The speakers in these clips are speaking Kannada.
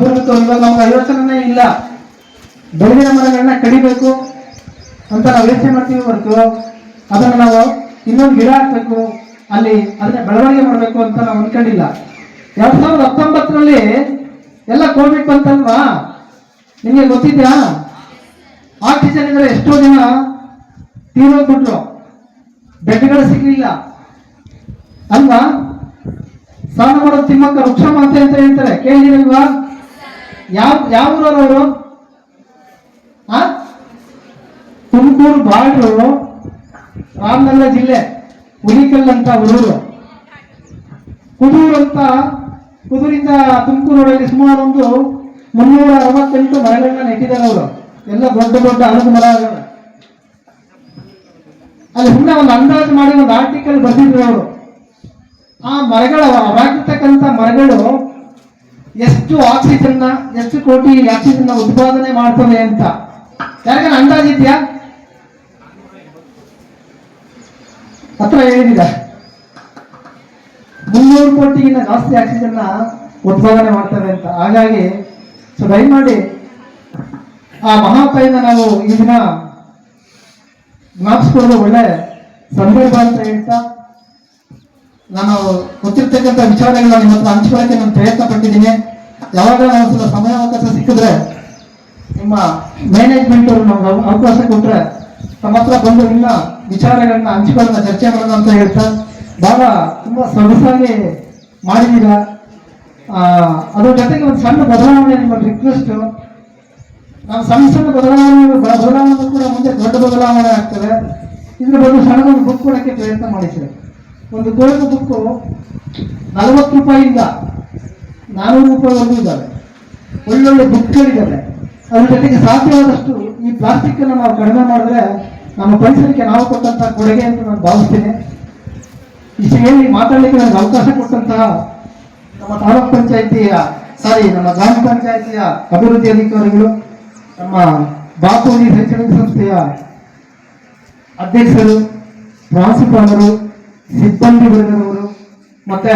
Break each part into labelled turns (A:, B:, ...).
A: ಪೂರ್ವಕ ಇವಾಗ ನಮ್ಗೆ ಯೋಚನೆ ಇಲ್ಲ. ಬೆಳೆದಿನ ಮರಗಳನ್ನ ಕಡಿಬೇಕು ಅಂತ ನಾವು ಯೋಚನೆ ಮಾಡ್ತೀವಿ ಹೊರತು ಅದನ್ನು ನಾವು ಇನ್ನೊಂದು ಗಿಡ ಹಾಕ್ಬೇಕು, ಅಲ್ಲಿ ಅದನ್ನ ಬೆಳವಣಿಗೆ ಮಾಡಬೇಕು ಅಂತ ನಾವು ಅನ್ಕೊಂಡಿಲ್ಲ. 2019ರಲ್ಲಿ ಎಲ್ಲ ಕೋವಿಡ್ ಬಂತಲ್ವಾ, ನಿಮಗೆ ಗೊತ್ತಿದ್ಯಾ? ಆಕ್ಸಿಜನ್ ಇದ್ರೆ ಎಷ್ಟೋ ಜನ ತೀರೋಗ್ಬಿಟ್ರು, ಬೆಡ್ಗಳು ಸಿಗಲಿಲ್ಲ ಅಲ್ವಾ? ಸಾನಮರ ತಿಮ್ಮಕ್ಕ ವೃಕ್ಷ ಮಾತೆ ಅಂತ ಹೇಳ್ತಾರೆ, ಕೇಳಿದಿರಲ್ವಾ? ಯಾವ ಊರವರು? ತುಮಕೂರು ಬಾರ್ಡ್ರು, ರಾಮನಗರ ಜಿಲ್ಲೆ, ಹುಲಿಕಲ್ ಅಂತ ಊರು. ಕುದೂರು ಅಂತ, ಕುದೂರಿಂದ ತುಮಕೂರಲ್ಲಿ ಸುಮಾರು ಒಂದು 368 ಮರಗಳನ್ನ ನೆಟ್ಟಿದ್ದಾರೆ ಅವರು. ಎಲ್ಲ ದೊಡ್ಡ ದೊಡ್ಡ ಹಲವು ಮರಗಳು. ಅಲ್ಲಿ ಸುಮ್ಮನೆ ಒಂದು ಅಂದಾಜು ಮಾಡಿ ಒಂದು ಆರ್ಟಿಕಲ್ ಬರ್ತಿದ್ರು ಅವರು. ಆ ಮರಗಳು, ಅವಾಗಿರ್ತಕ್ಕಂಥ ಮರಗಳು ಎಷ್ಟು ಆಕ್ಸಿಜನ್ನ, ಎಷ್ಟು ಕೋಟಿ ಆಕ್ಸಿಜನ್ ಉತ್ಪಾದನೆ ಮಾಡ್ತವೆ ಅಂತ ಯಾರಿಗಾನ ಅಂದಾಜಿದ್ಯಾ? ಹತ್ರ ಹೇಳಿದಿಲ್ಲ. 300 ಕೋಟಿಗಿಂತ ಜಾಸ್ತಿ ಆಕ್ಸಿಜನ್ ಉತ್ಪಾದನೆ ಮಾಡ್ತವೆ ಅಂತ. ಹಾಗಾಗಿ ದಯಮಾಡಿ ಆ ಮಹಾತಾಯಿನ ನಾವು ಈ ದಿನ ಜ್ಞಾಪಿಸ್ಕೊಳ್ಳೋದು ಒಳ್ಳೆ ಸಂದರ್ಭ ಅಂತ ಹೇಳ್ತಾ, ನಾನು ಗೊತ್ತಿರ್ತಕ್ಕಂಥ ವಿಚಾರಗಳನ್ನ ನಿಮ್ಮ ಹತ್ರ ಹಂಚ್ಕೊಳ್ಳೋಕೆ ನಾನು ಪ್ರಯತ್ನ ಪಟ್ಟಿದ್ದೀನಿ. ಯಾವಾಗ ನಾವು ಸ್ವಲ್ಪ ಸಮಯಾವಕಾಶ ಸಿಕ್ಕಿದ್ರೆ ನಿಮ್ಮ ಮ್ಯಾನೇಜ್ಮೆಂಟ್ ಅವರು ನಮ್ಗೆ ಅವಕಾಶ ಕೊಟ್ಟರೆ ತಮ್ಮ ಹತ್ರ ಬಂದು ಇನ್ನ ವಿಚಾರಗಳನ್ನ ಹಂಚ್ಕೊಳ್ಳೋಣ, ಚರ್ಚೆ ಮಾಡೋಣ ಅಂತ ಹೇಳ್ತಾ, ಬಹಳ ತುಂಬಾ ಸೊಗಸಾಗಿ ಮಾಡಿದ್ದೀರಾ. ಅದ್ರ ಜೊತೆಗೆ ಒಂದು ಸಣ್ಣ ಬದಲಾವಣೆ, ನಿಮ್ಮ ರಿಕ್ವೆಸ್ಟ್. ನಾವು ಸಣ್ಣ ಸಣ್ಣ ಬದಲಾವಣೆ ಕೂಡ ಮುಂದೆ ದೊಡ್ಡ ಬದಲಾವಣೆ ಆಗ್ತದೆ. ಇದ್ರ ಬಗ್ಗೆ ಸಣ್ಣದೊಂದು ಬುಕ್ ಕೊಡೋಕ್ಕೆ ಪ್ರಯತ್ನ ಮಾಡಿದ್ದೇವೆ. ಒಂದು ದೊಡ್ಡ ಬುಕ್ಕು 40 ರೂಪಾಯಿಯಿಂದ 400 ರೂಪಾಯಿವರೆಗೂ ಇದ್ದಾವೆ. ಒಳ್ಳೊಳ್ಳೆ ಬುಕ್ಗಳಿದ್ದಾವೆ. ಅದ್ರ ಜೊತೆಗೆ ಸಾಧ್ಯವಾದಷ್ಟು ಈ ಪ್ಲಾಸ್ಟಿಕ್ ಅನ್ನು ನಾವು ಕಡಿಮೆ ಮಾಡಿದ್ರೆ ನಮ್ಮ ಪರಿಸರಕ್ಕೆ ನಾವು ಕೊಟ್ಟಂತಹ ಕೊಡುಗೆ ಅಂತ ನಾನು ಭಾವಿಸ್ತೇನೆ. ಇಷ್ಟು ಹೇಳಿ ಮಾತಾಡಲಿಕ್ಕೆ ನನಗೆ ಅವಕಾಶ ಕೊಟ್ಟಂತಹ ನಮ್ಮ ತಾಲೂಕ್ ಪಂಚಾಯಿತಿಯ ನಮ್ಮ ಗ್ರಾಮ ಪಂಚಾಯಿತಿಯ ಅಭಿವೃದ್ಧಿ ಅಧಿಕಾರಿಗಳು, ನಮ್ಮ ಬಾಪೂಜಿ ಶೈಕ್ಷಣಿಕ ಸಂಸ್ಥೆಯ ಅಧ್ಯಕ್ಷರು, ಪ್ರಾಂಶುಪಾಲರು, ಸಿಬ್ಬಂದಿ ವರ್ಗದವರು, ಮತ್ತೆ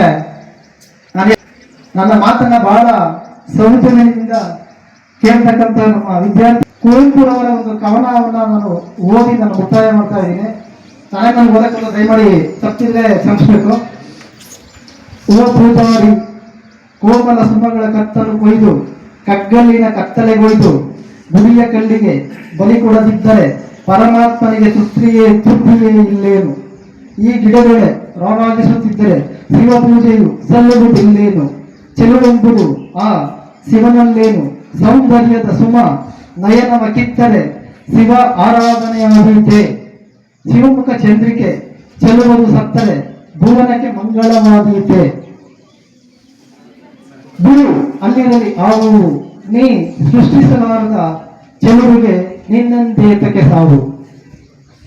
A: ನನ್ನ ಮಾತನ್ನ ಬಹಳ ಸೌಜನ್ಯದಿಂದ ಕೇಳ್ತಕ್ಕಂಥ ನಮ್ಮ ವಿದ್ಯಾರ್ಥಿ ಕುವೆಂಪುರವರ ಒಂದು ಕವನವನ್ನ ನಾನು ಓದಿ ನಾನು ಮುಕ್ತಾಯ ಮಾಡ್ತಾ ಇದ್ದೀನಿ. ನಾಳೆ ನಾನು ಓದಕ್ಕೆಲ್ಲ ದಯಮಾಡಿ ತಪ್ಪಿದ್ರೆ ಕ್ಷಮಿಸಬೇಕು. ಓ ಭೂತಾರಿ ಕೋಮಲ ಸುಮಗಳ ಕತ್ತಲು ಕೊಯ್ದು ಕಗ್ಗಲ್ಲಿನ ಕತ್ತಲೆಗೊಯ್ದು ಗುರಿಯ ಕಲ್ಲಿಗೆ ಬಲಿ ಕೊಡದಿದ್ದರೆ ಪರಮಾತ್ಮನಿಗೆ ತೃಪ್ತಿಯೇ ಇಲ್ಲೇನು. ಈ ಗಿಡಗಳೇ ರಾರಾಜಿಸುತ್ತಿದ್ದರೆ ಶಿವ ಪೂಜೆಯು ಸಲ್ಲುವುದಿಲ್ಲೇನು. ಚೆಲುವೆಂಬುದು ಆ ಶಿವನಲ್ಲೇನು. ಸೌಂದರ್ಯದ ಸುಮ ನಯನವ ಕಿತ್ತರೆ ಶಿವ ಆರಾಧನೆಯಾದೀತೆ. ಶಿವಮುಖ ಚಂದ್ರಿಕೆ ಚೆಲುವುದು ಸತ್ತರೆ ಭುವನಕ್ಕೆ ಮಂಗಳವಾದೀತೆ. ಗುರು ಅಲ್ಲಿರಲಿ ಆವು ನೀ ಸೃಷ್ಟಿಸಲಾರದ ಚೆಲುವಿಗೆ ನಿನ್ನಂತೇತಕ್ಕೆ ಸಾವು.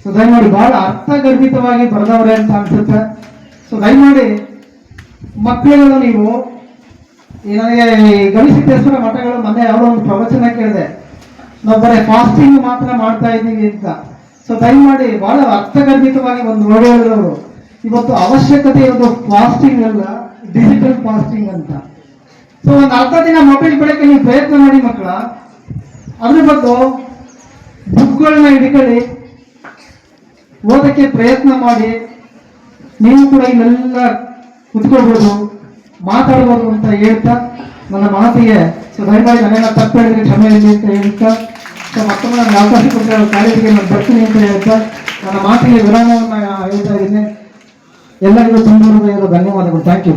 A: ಸೊ ದಯಮಾಡಿ ಬಹಳ ಅರ್ಥಗರ್ಭಿತವಾಗಿ ಬರೆದವ್ರೆ ಅಂತ ಅನ್ಸುತ್ತೆ. ಸೊ ದಯಮಾಡಿ ಮಕ್ಕಳುಗಳು, ನೀವು ನನಗೆ ಗವಿಸಿದ್ದೇಶ್ವರ ಮಠಗಳು ಮೊನ್ನೆ ಯಾವುದೋ ಒಂದು ಪ್ರವಚನ ಕೇಳಿದೆ, ನಾವು ಬರೀ ಫಾಸ್ಟಿಂಗ್ ಮಾತ್ರ ಮಾಡ್ತಾ ಇದ್ದೀವಿ ಅಂತ. ಸೊ ದಯಮಾಡಿ ಬಹಳ ಅರ್ಥಗರ್ಭಿತವಾಗಿ ಒಂದು ನೋಡಿ ಹೇಳಿದವರು, ಇವತ್ತು ಅವಶ್ಯಕತೆ ಇರೋದು ಫಾಸ್ಟಿಂಗ್ ಅಲ್ಲ, ಡಿಜಿಟಲ್ ಫಾಸ್ಟಿಂಗ್ ಅಂತ. ಸೊ ಒಂದು ಅರ್ಧ ದಿನ ಮೊಬೈಲ್ ಬಿಡಕ್ಕೆ ನೀವು ಪ್ರಯತ್ನ ಮಾಡಿ ಮಕ್ಕಳ. ಅದ್ರ ಬಗ್ಗೆ ಬುಕ್ಗಳನ್ನ ಹಿಡ್ಕೊಳ್ಳಿ, ಓದಕ್ಕೆ ಪ್ರಯತ್ನ ಮಾಡಿ. ನೀವು ಕೂಡ ಇಲ್ಲೆಲ್ಲ ಕುತ್ಕೋಬಹುದು, ಮಾತಾಡ್ಬೋದು ಅಂತ ಹೇಳ್ತಾ ನನ್ನ ಮಾತಿಗೆ ದಯಮಾಡಿ ನನ್ನೆಲ್ಲ ತಪ್ಪು ಹೇಳಿದ್ರೆ ಕ್ಷಮೆ ಇರಲಿ ಅಂತ ಹೇಳ್ತಾ, ಮತ್ತೊಮ್ಮೆ ನನಗೆ ಅವಕಾಶ ಕೊಟ್ಟರೆ ಕಾಲೇಜಿಗೆ ನಾನು ಬರ್ತೀನಿ ಅಂತ ಹೇಳ್ತಾ ನನ್ನ ಮಾತಿಗೆ ವಿರಾಮವನ್ನು ಹೇಳ್ತಾ ಇದ್ದೀನಿ. ಎಲ್ಲರಿಗೂ ತುಂಬ ಧನ್ಯವಾದಗಳು. Thank you.